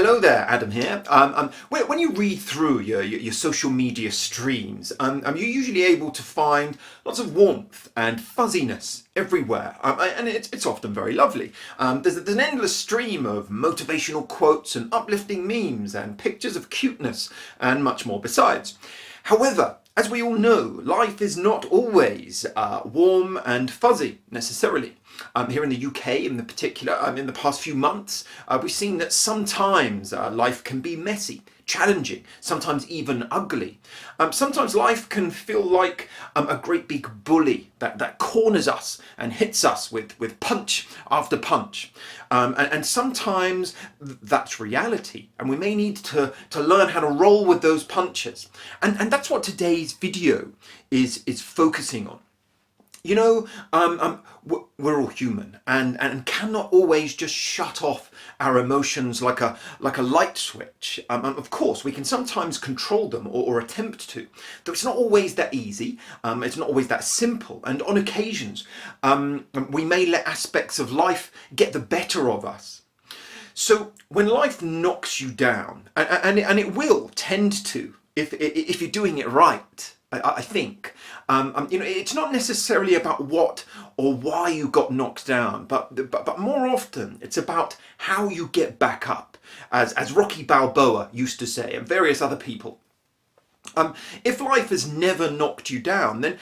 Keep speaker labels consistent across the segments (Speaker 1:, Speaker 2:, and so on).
Speaker 1: Hello there, Adam here. When you read through your social media streams, you're usually able to find lots of warmth and fuzziness everywhere, and it's often very lovely. There's an endless stream of motivational quotes and uplifting memes and pictures of cuteness and much more besides. However, as we all know, life is not always warm and fuzzy necessarily. Here in the UK in particular, in the past few months, we've seen that sometimes life can be messy, challenging, sometimes even ugly. Sometimes life can feel like a great big bully that corners us and hits us with punch after punch. And sometimes that's reality, and we may need to learn how to roll with those punches. And that's what today's video is focusing on. You know, we're all human and cannot always just shut off our emotions like a light switch. Of course, we can sometimes control them or attempt to, though it's not always that easy. It's not always that simple. And on occasions, we may let aspects of life get the better of us. So when life knocks you down, and it will tend to, if you're doing it right, I think, you know, it's not necessarily about what or why you got knocked down, but more often it's about how you get back up, as Rocky Balboa used to say, and various other people. If life has never knocked you down, then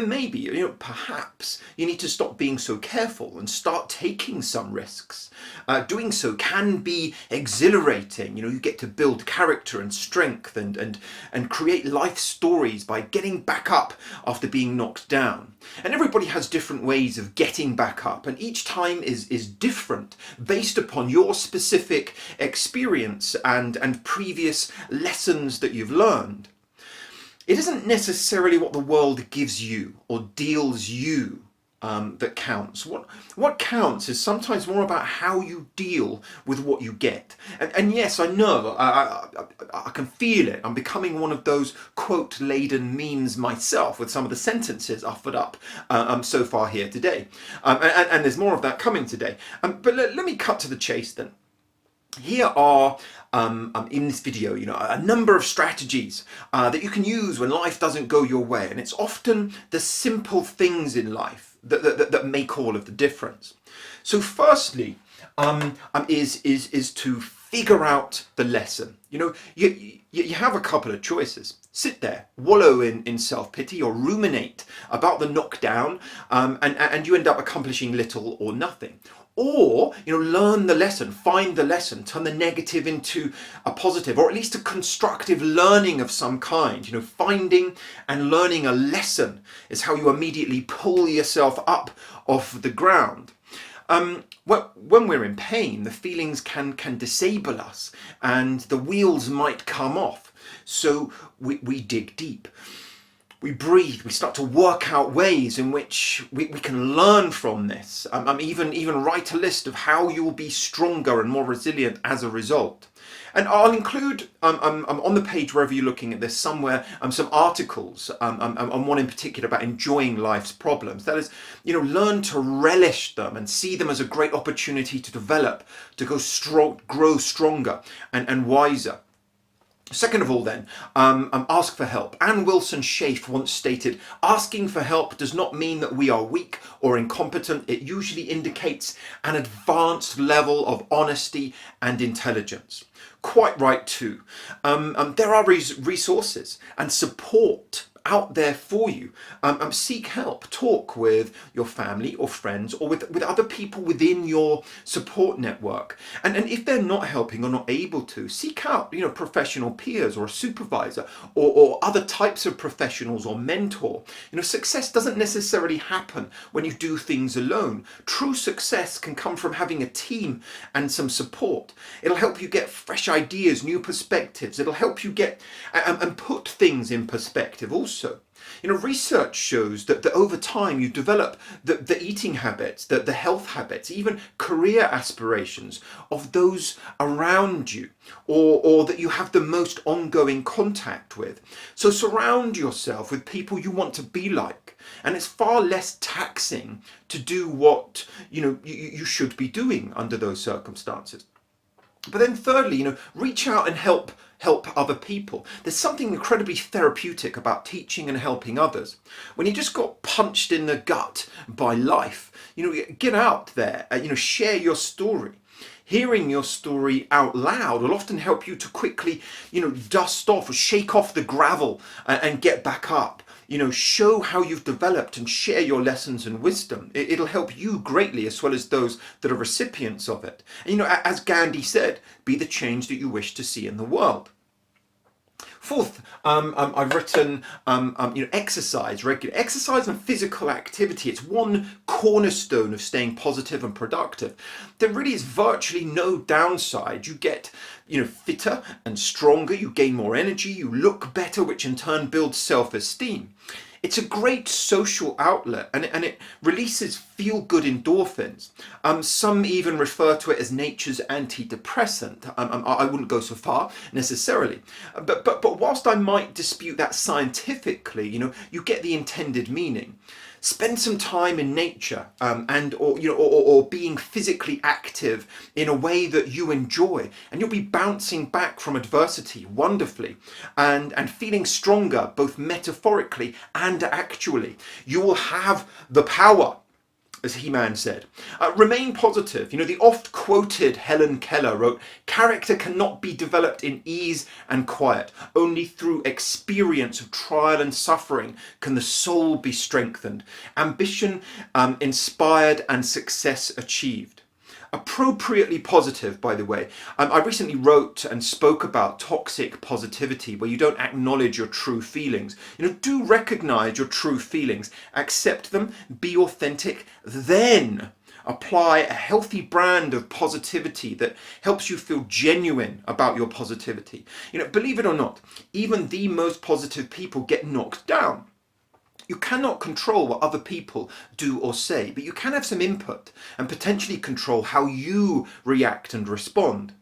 Speaker 1: maybe, you know, perhaps you need to stop being so careful and start taking some risks. Doing so can be exhilarating. You know, you get to build character and strength and create life stories by getting back up after being knocked down. And everybody has different ways of getting back up, and each time is different based upon your specific experience and previous lessons that you've learned. It isn't necessarily what the world gives you or deals you that counts. What counts is sometimes more about how you deal with what you get. And yes, I know, I can feel it. I'm becoming one of those quote-laden memes myself with some of the sentences offered up so far here today. And there's more of that coming today. But let me cut to the chase then. Here are, in this video, you know, a number of strategies that you can use when life doesn't go your way. And it's often the simple things in life that make all of the difference. So firstly, is to figure out the lesson. You know, you have a couple of choices. Sit there, wallow in self-pity or ruminate about the knockdown, and you end up accomplishing little or nothing. Or, you know, learn the lesson, find the lesson, turn the negative into a positive, or at least a constructive learning of some kind. You know, finding and learning a lesson is how you immediately pull yourself up off the ground. When we're in pain, the feelings can disable us and the wheels might come off. So we dig deep. We breathe, we start to work out ways in which we can learn from this. Even write a list of how you will be stronger and more resilient as a result. And I'll include on the page wherever you're looking at this somewhere some articles on one in particular about enjoying life's problems. That is, you know, learn to relish them and see them as a great opportunity to develop, to grow stronger and wiser. Second of all then, ask for help. Anne Wilson Schaef once stated, asking for help does not mean that we are weak or incompetent. It usually indicates an advanced level of honesty and intelligence. Quite right too. There are resources and support out there for you. Seek help, talk with your family or friends or with other people within your support network. And if they're not helping or not able to, seek out, you know, professional peers or a supervisor or other types of professionals or mentor. You know, success doesn't necessarily happen when you do things alone. True success can come from having a team and some support. It'll help you get fresh ideas, new perspectives. It'll help you get and put things in perspective also. You know, research shows that over time you develop the eating habits, the health habits, even career aspirations of those around you or that you have the most ongoing contact with. So surround yourself with people you want to be like, and it's far less taxing to do what, you know, you should be doing under those circumstances. But then thirdly, reach out and help other people. There's something incredibly therapeutic about teaching and helping others. When you just got punched in the gut by life, get out there, share your story. Hearing your story out loud will often help you to quickly, dust off or shake off the gravel and get back up. Show how you've developed and share your lessons and wisdom. It'll help you greatly as well as those that are recipients of it. And, as Gandhi said, be the change that you wish to see in the world. Fourth, I've written, exercise, regular exercise and physical activity. It's one cornerstone of staying positive and productive. There really is virtually no downside. You get, fitter and stronger. You gain more energy. You look better, which in turn builds self-esteem. It's a great social outlet and it releases feel-good endorphins. Some even refer to it as nature's antidepressant. I wouldn't go so far necessarily. But whilst I might dispute that scientifically, you get the intended meaning. Spend some time in nature or being physically active in a way that you enjoy, and you'll be bouncing back from adversity wonderfully and feeling stronger both metaphorically and actually. You will have the power, as He-Man said. Remain positive. The oft quoted Helen Keller wrote, "Character cannot be developed in ease and quiet. Only through experience of trial and suffering can the soul be strengthened. Ambition inspired and success achieved." Appropriately positive, by the way. I recently wrote and spoke about toxic positivity, where you don't acknowledge your true feelings. Do recognize your true feelings, accept them, be authentic, then apply a healthy brand of positivity that helps you feel genuine about your positivity. Believe it or not, even the most positive people get knocked down. You cannot control what other people do or say, but you can have some input and potentially control how you react and respond.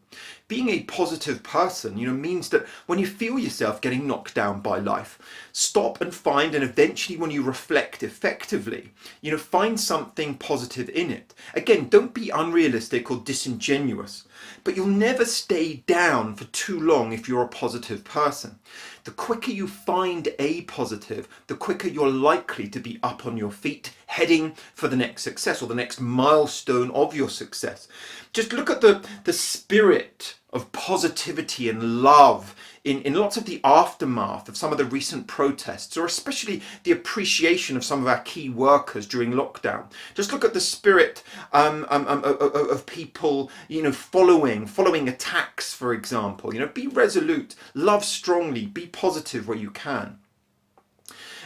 Speaker 1: Being a positive person, means that when you feel yourself getting knocked down by life, stop and find, and eventually when you reflect effectively, find something positive in it. Again, don't be unrealistic or disingenuous, but you'll never stay down for too long if you're a positive person. The quicker you find a positive, the quicker you're likely to be up on your feet, heading for the next success or the next milestone of your success. Just look at the spirit of positivity and love in lots of the aftermath of some of the recent protests, or especially the appreciation of some of our key workers during lockdown. Just look at the spirit of people, following attacks, for example. Be resolute, love strongly, be positive where you can.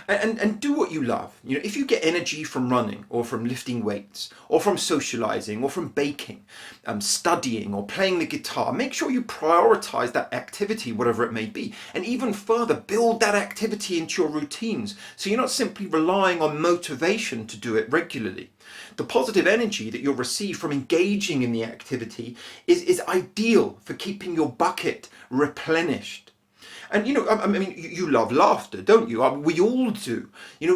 Speaker 1: And do what you love. If you get energy from running or from lifting weights or from socializing or from baking, studying or playing the guitar, make sure you prioritize that activity, whatever it may be. And even further, build that activity into your routines so you're not simply relying on motivation to do it regularly. The positive energy that you'll receive from engaging in the activity is ideal for keeping your bucket replenished. And you love laughter, don't you? We all do.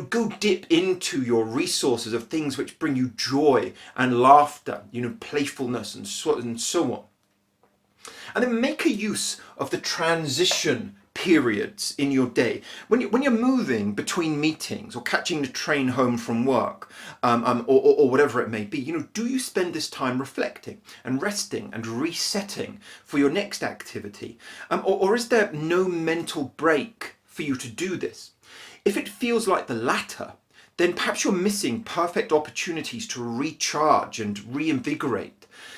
Speaker 1: Go dip into your resources of things which bring you joy and laughter, playfulness and so on. And then make a use of the transition periods in your day. When you're moving between meetings or catching the train home from work, or whatever it may be, do you spend this time reflecting and resting and resetting for your next activity? Or is there no mental break for you to do this? If it feels like the latter, then perhaps you're missing perfect opportunities to recharge and reinvigorate.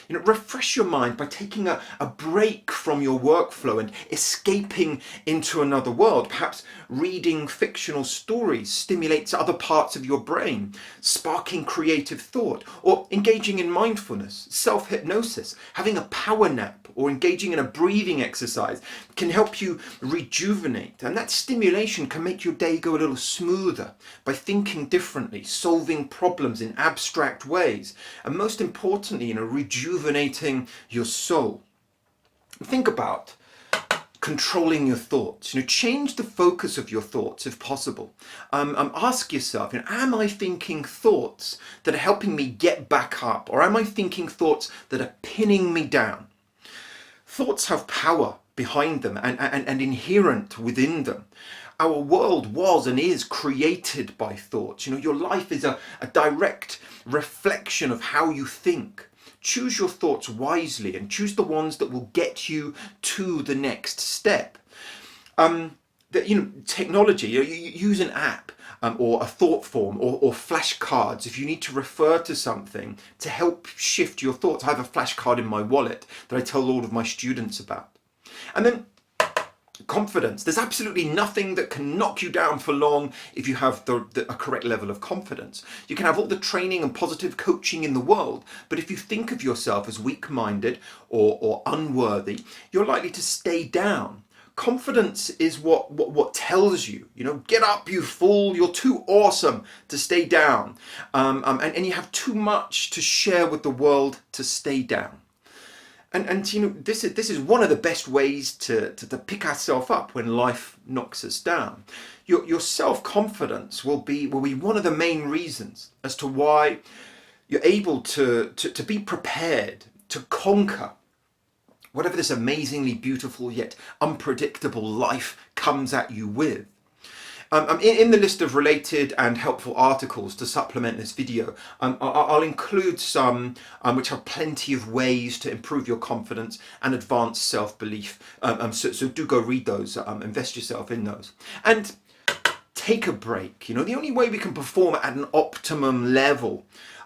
Speaker 1: Refresh your mind by taking a break from your workflow and escaping into another world. Perhaps reading fictional stories stimulates other parts of your brain, sparking creative thought, or engaging in mindfulness, self-hypnosis, having a power nap, or engaging in a breathing exercise can help you rejuvenate. And that stimulation can make your day go a little smoother by thinking differently, solving problems in abstract ways, and most importantly, rejuvenating your soul. Think about controlling your thoughts. Change the focus of your thoughts if possible. Ask yourself, am I thinking thoughts that are helping me get back up, or am I thinking thoughts that are pinning me down? Thoughts have power behind them and inherent within them. Our world was and is created by thoughts. Your life is a direct reflection of how you think. Choose your thoughts wisely and choose the ones that will get you to the next step. Technology, you use an app or a thought form or flashcards if you need to refer to something to help shift your thoughts. I have a flashcard in my wallet that I tell all of my students about. And then confidence. There's absolutely nothing that can knock you down for long if you have a correct level of confidence. You can have all the training and positive coaching in the world, but if you think of yourself as weak-minded or unworthy, you're likely to stay down. Confidence is what tells you, get up, you fool, you're too awesome to stay down. And you have too much to share with the world to stay down. And this is one of the best ways to pick ourselves up when life knocks us down. Your self-confidence will be one of the main reasons as to why you're able to be prepared to conquer whatever this amazingly beautiful yet unpredictable life comes at you with. In the list of related and helpful articles to supplement this video, I'll include some which have plenty of ways to improve your confidence and advance self-belief. So do go read those, invest yourself in those. And take a break. The only way we can perform at an optimum level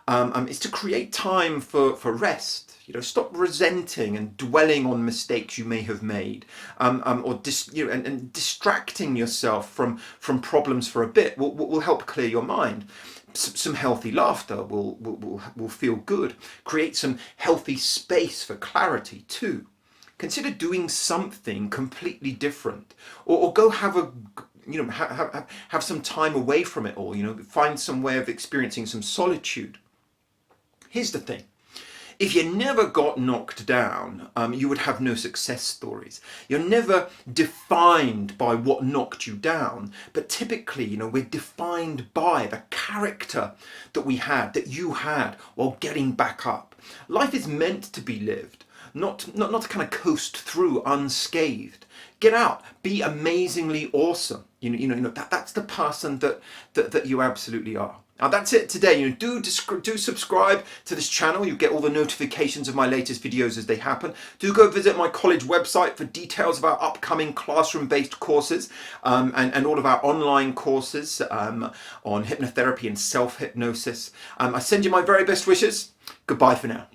Speaker 1: is to create time for rest. Stop resenting and dwelling on mistakes you may have made, and distracting yourself from problems for a bit will help clear your mind. Some healthy laughter will feel good. Create some healthy space for clarity too. Consider doing something completely different, or go have have some time away from it all. Find some way of experiencing some solitude. Here's the thing. If you never got knocked down, you would have no success stories. You're never defined by what knocked you down, but typically, we're defined by the character that you had while getting back up. Life is meant to be lived, not to kind of coast through unscathed. Get out, be amazingly awesome. That's the person that you absolutely are. Now that's it today. Do subscribe to this channel. You get all the notifications of my latest videos as they happen. Do go visit my college website for details of our upcoming classroom-based courses and all of our online courses on hypnotherapy and self-hypnosis. I send you my very best wishes. Goodbye for now.